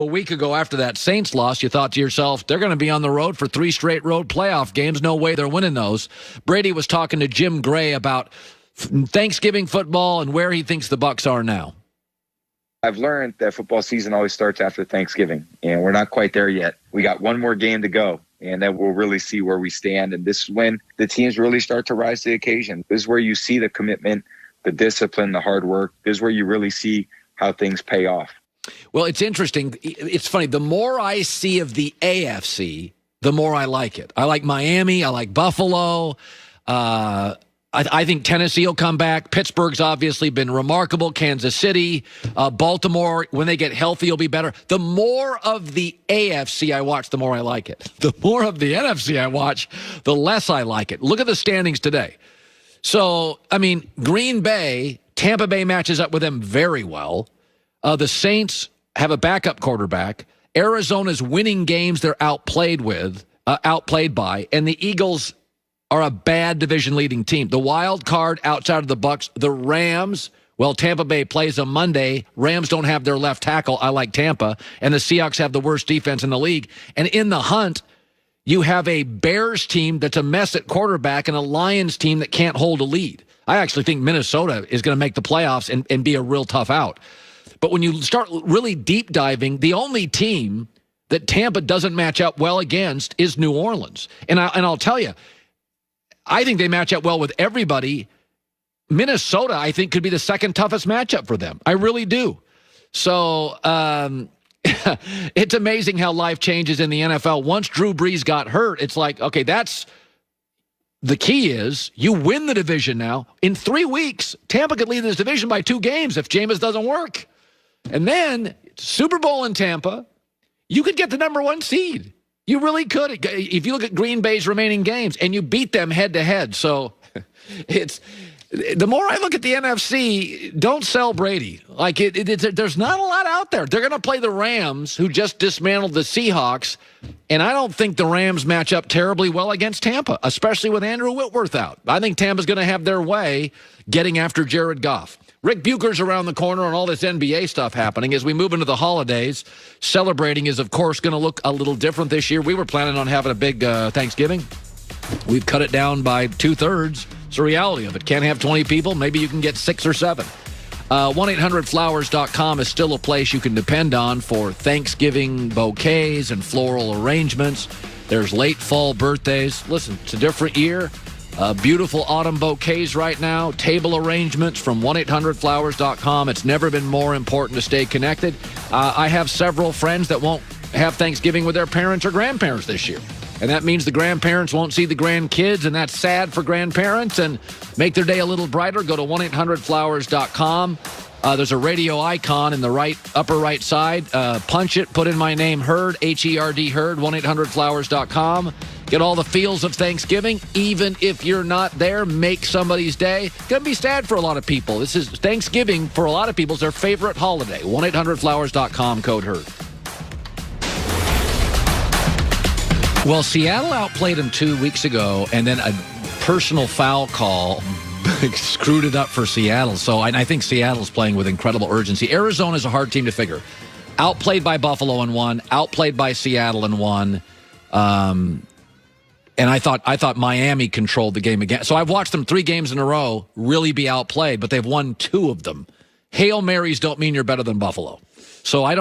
A week ago after that Saints loss, you thought to yourself, they're going to be on the road for 3 straight road playoff games. No way they're winning those. Brady was talking to Jim Gray about Thanksgiving football and where he thinks the Bucs are now. I've learned that football season always starts after Thanksgiving, and we're not quite there yet. We got one more game to go, and then we'll really see where we stand. And this is when the teams really start to rise to the occasion. This is where you see the commitment, the discipline, the hard work. This is where you really see how things pay off. Well, it's interesting. It's funny. The more I see of the AFC, the more I like it. I like Miami. I like Buffalo. I think Tennessee will come back. Pittsburgh's obviously been remarkable. Kansas City, Baltimore, when they get healthy, will be better. The more of the AFC I watch, the more I like it. The more of the NFC I watch, the less I like it. Look at the standings today. So, I mean, Green Bay, Tampa Bay matches up with them very well. The Saints have a backup quarterback. Arizona's winning games they're outplayed by, and the Eagles are a bad division-leading team. The wild card outside of the Bucs, the Rams. Well, Tampa Bay plays on Monday. Rams don't have their left tackle. I like Tampa. And the Seahawks have the worst defense in the league. And in the hunt, you have a Bears team that's a mess at quarterback and a Lions team that can't hold a lead. I actually think Minnesota is going to make the playoffs and be a real tough out. But when you start really deep diving, the only team that Tampa doesn't match up well against is New Orleans. And I'll tell you, I think they match up well with everybody. Minnesota, I think, could be the second toughest matchup for them. I really do. So it's amazing how life changes in the NFL. Once Drew Brees got hurt, it's like, okay, that's the key is you win the division now. In 3 weeks, Tampa could lead this division by 2 games if Jameis doesn't work. And then Super Bowl in Tampa, you could get the number 1 seed. You really could. If you look at Green Bay's remaining games and you beat them head-to-head. So it's the more I look at the NFC, don't sell Brady. Like there's not a lot out there. They're going to play the Rams, who just dismantled the Seahawks, and I don't think the Rams match up terribly well against Tampa, especially with Andrew Whitworth out. I think Tampa's going to have their way getting after Jared Goff. Rick Bucher's around the corner and all this NBA stuff happening. As we move into the holidays, celebrating is, of course, going to look a little different this year. We were planning on having a big Thanksgiving. We've cut it down by 2/3. It's the reality of it. Can't have 20 people. Maybe you can get 6 or 7. 1-800-Flowers.com is still a place you can depend on for Thanksgiving bouquets and floral arrangements. There's late fall birthdays. Listen, it's a different year. Beautiful autumn bouquets right now. Table arrangements from 1-800-Flowers.com. It's never been more important to stay connected. I have several friends that won't have Thanksgiving with their parents or grandparents this year. And that means the grandparents won't see the grandkids, and that's sad for grandparents. And make their day a little brighter, go to 1-800-Flowers.com. There's a radio icon in the upper right side. Punch it, put in my name, Herd, H-E-R-D, Herd, 1-800-Flowers.com. Get all the feels of Thanksgiving. Even if you're not there, make somebody's day. It's going to be sad for a lot of people. This is Thanksgiving, for a lot of people, is their favorite holiday. 1-800-Flowers.com, code Herd. Well, Seattle outplayed them 2 weeks ago, and then a personal foul call screwed it up for Seattle. So I think Seattle's playing with incredible urgency. Arizona's a hard team to figure. Outplayed by Buffalo in 1, outplayed by Seattle in 1. And I thought Miami controlled the game again. So I've watched them 3 games in a row really be outplayed, but they've won 2 of them. Hail Marys don't mean you're better than Buffalo. So I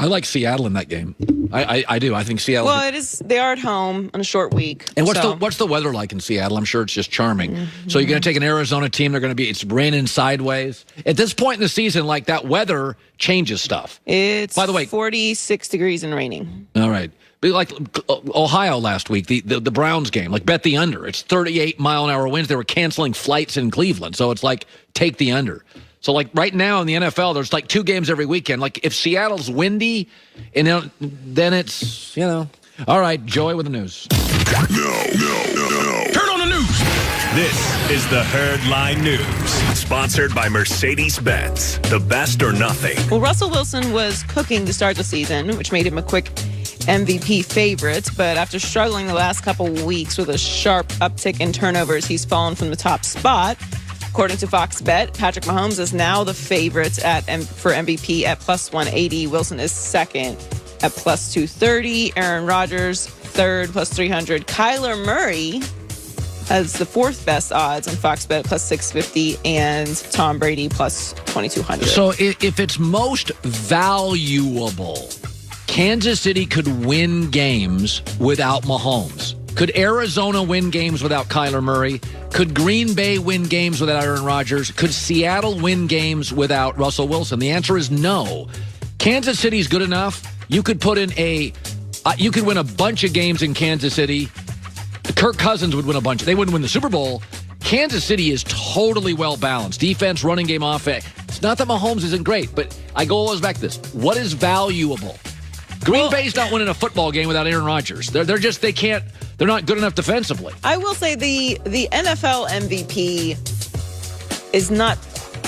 like Seattle in that game. I do. I think Seattle. Well, they are at home on a short week. And what's the weather like in Seattle? I'm sure it's just charming. Mm-hmm. So you're going to take an Arizona team. It's raining sideways. At this point in the season, like that weather changes stuff. It's, by the way, 46 degrees and raining. All right. Like Ohio last week, the Browns game, like bet the under. It's 38-mile-an-hour winds. They were canceling flights in Cleveland. So it's like take the under. So, like, right now in the NFL, there's, like, 2 games every weekend. Like, if Seattle's windy, then it's, All right, Joey with the news. No. Turn on the news. This is the Herd Line News, sponsored by Mercedes-Benz. The best or nothing. Well, Russell Wilson was cooking to start the season, which made him a quick MVP favorite. But after struggling the last couple weeks with a sharp uptick in turnovers, he's fallen from the top spot. According to Fox Bet, Patrick Mahomes is now the favorite for MVP at plus 180. Wilson is second at plus 230. Aaron Rodgers, third, plus 300. Kyler Murray has the fourth best odds on Fox Bet, plus 650. And Tom Brady, plus 2,200. So if it's most valuable, Kansas City could win games without Mahomes. Could Arizona win games without Kyler Murray? Could Green Bay win games without Aaron Rodgers? Could Seattle win games without Russell Wilson? The answer is no. Kansas City's good enough. You could put in you could win a bunch of games in Kansas City. Kirk Cousins would win a bunch. They wouldn't win the Super Bowl. Kansas City is totally well-balanced. Defense, running game, offense. It's not that Mahomes isn't great, but I go always back to this. What is valuable? Green Bay's not winning a football game without Aaron Rodgers. They're not good enough defensively. I will say the NFL MVP is not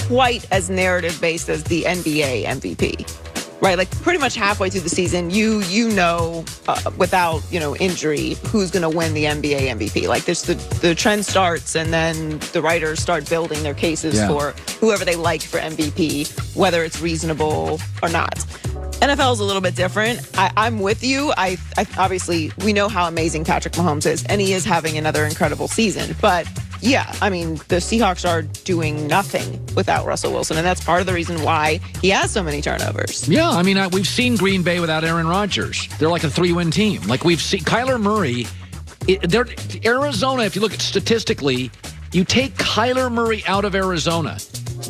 quite as narrative-based as the NBA MVP, right? Like pretty much halfway through the season, you know without injury who's going to win the NBA MVP. Like the trend starts, and then the writers start building their cases for whoever they like for MVP, whether it's reasonable or not. NFL is a little bit different. I'm with you. I obviously, we know how amazing Patrick Mahomes is, and he is having another incredible season. But yeah, I mean, the Seahawks are doing nothing without Russell Wilson, and that's part of the reason why he has so many turnovers. Yeah, I mean, we've seen Green Bay without Aaron Rodgers. They're like a 3-win team. Like we've seen Kyler Murray. Arizona, if you look at statistically, you take Kyler Murray out of Arizona,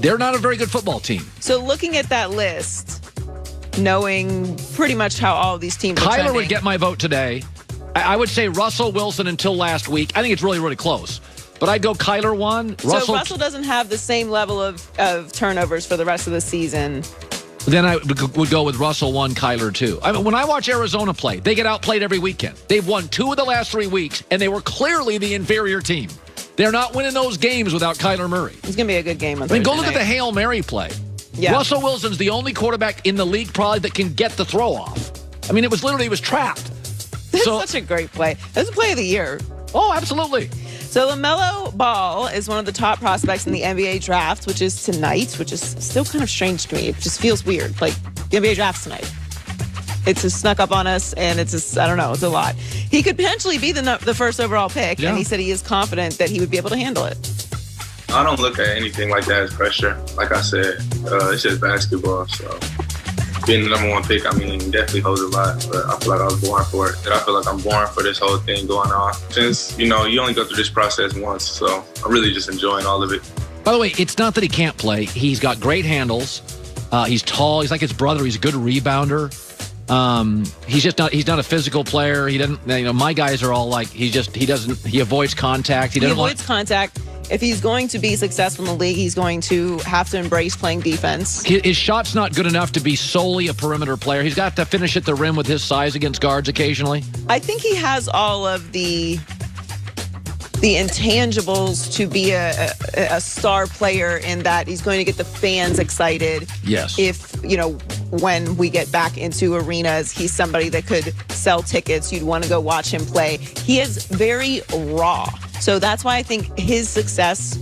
they're not a very good football team. So looking at that list, knowing pretty much how all of these teams are trending. Kyler would get my vote today. I would say Russell Wilson until last week. I think it's really, really close. But I'd go Kyler 1. So Russell doesn't have the same level of turnovers for the rest of the season. Then I would go with Russell 1, Kyler 2. I mean, when I watch Arizona play, they get outplayed every weekend. They've won 2 of the last 3 weeks, and they were clearly the inferior team. They're not winning those games without Kyler Murray. It's going to be a good game on Thursday night. Go look night. at the Hail Mary play. Yeah. Russell Wilson's the only quarterback in the league probably that can get the throw off. I mean, he was trapped. That's such a great play. That's a play of the year. Oh, absolutely. So LaMelo Ball is one of the top prospects in the NBA draft, which is tonight, which is still kind of strange to me. It just feels weird. Like, the NBA draft's tonight. It's just snuck up on us, and it's just, I don't know, it's a lot. He could potentially be the first overall pick, and he said he is confident that he would be able to handle it. I don't look at anything like that as pressure. Like I said, it's just basketball. So being the number 1 pick, I mean, definitely holds a lot. But I feel like I was born for it. And I feel like I'm born for this whole thing going on. Since, you only go through this process once. So I'm really just enjoying all of it. By the way, it's not that he can't play. He's got great handles. He's tall. He's like his brother. He's a good rebounder. He's not a physical player. He doesn't, my guys are all like, he avoids contact. He avoids contact. If he's going to be successful in the league, he's going to have to embrace playing defense. His shot's not good enough to be solely a perimeter player. He's got to finish at the rim with his size against guards occasionally. I think he has all of the intangibles to be a star player in that he's going to get the fans excited. Yes. If, when we get back into arenas, he's somebody that could sell tickets. You'd want to go watch him play. He is very raw. So that's why I think his success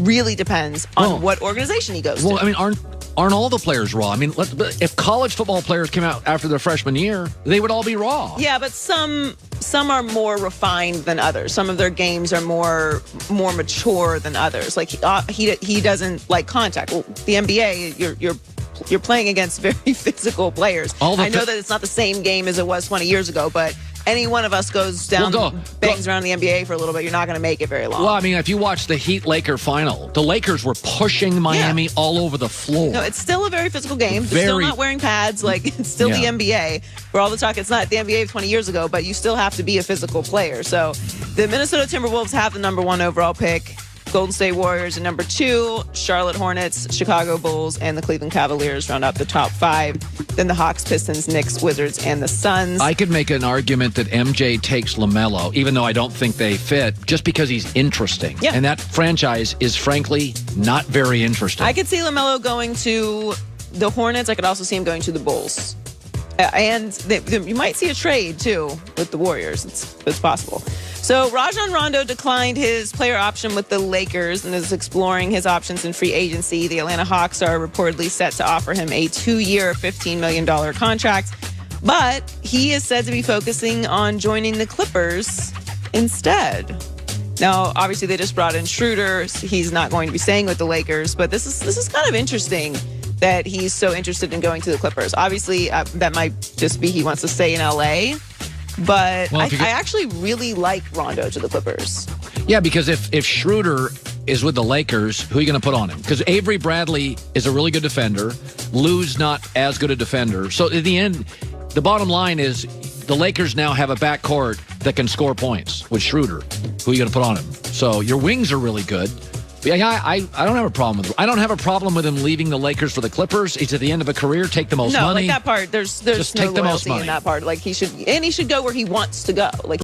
really depends on what organization he goes to. Well, I mean, aren't all the players raw? I mean, if college football players came out after their freshman year, they would all be raw. Yeah, but some are more refined than others. Some of their games are more mature than others. Like he doesn't like contact. Well, the NBA, you're playing against very physical players. I know that it's not the same game as it was 20 years ago, but any one of us goes down, bangs around the NBA for a little bit, you're not going to make it very long. Well, I mean, if you watch the Heat-Laker final, the Lakers were pushing Miami all over the floor. No, it's still a very physical game. They're still not wearing pads. Like, it's still the NBA. For all the talk, it's not the NBA of 20 years ago, but you still have to be a physical player. So the Minnesota Timberwolves have the number 1 overall pick. Golden State Warriors are number 2, Charlotte Hornets, Chicago Bulls, and the Cleveland Cavaliers round out the top 5. Then the Hawks, Pistons, Knicks, Wizards, and the Suns. I could make an argument that MJ takes LaMelo, even though I don't think they fit, just because he's interesting. Yeah. And that franchise is, frankly, not very interesting. I could see LaMelo going to the Hornets. I could also see him going to the Bulls. And you might see a trade, too, with the Warriors. It's possible. So Rajon Rondo declined his player option with the Lakers and is exploring his options in free agency. The Atlanta Hawks are reportedly set to offer him a 2-year, $15 million contract. But he is said to be focusing on joining the Clippers instead. Now, obviously, they just brought in Schroeder. He's not going to be staying with the Lakers. But this is kind of interesting that he's so interested in going to the Clippers. Obviously, that might just be he wants to stay in L.A., but I actually really like Rondo to the Clippers. Yeah, because if Schroeder is with the Lakers, who are you going to put on him? Because Avery Bradley is a really good defender. Lou's not as good a defender. So in the end, the bottom line is the Lakers now have a backcourt that can score points with Schroeder. Who are you going to put on him? So your wings are really good. Yeah, I don't have a problem with him. I don't have a problem with him leaving the Lakers for the Clippers. He's at the end of a career. Take the most money. No, like that part. There's just no take the most loyalty money in that part. Like he should go where he wants to go. Like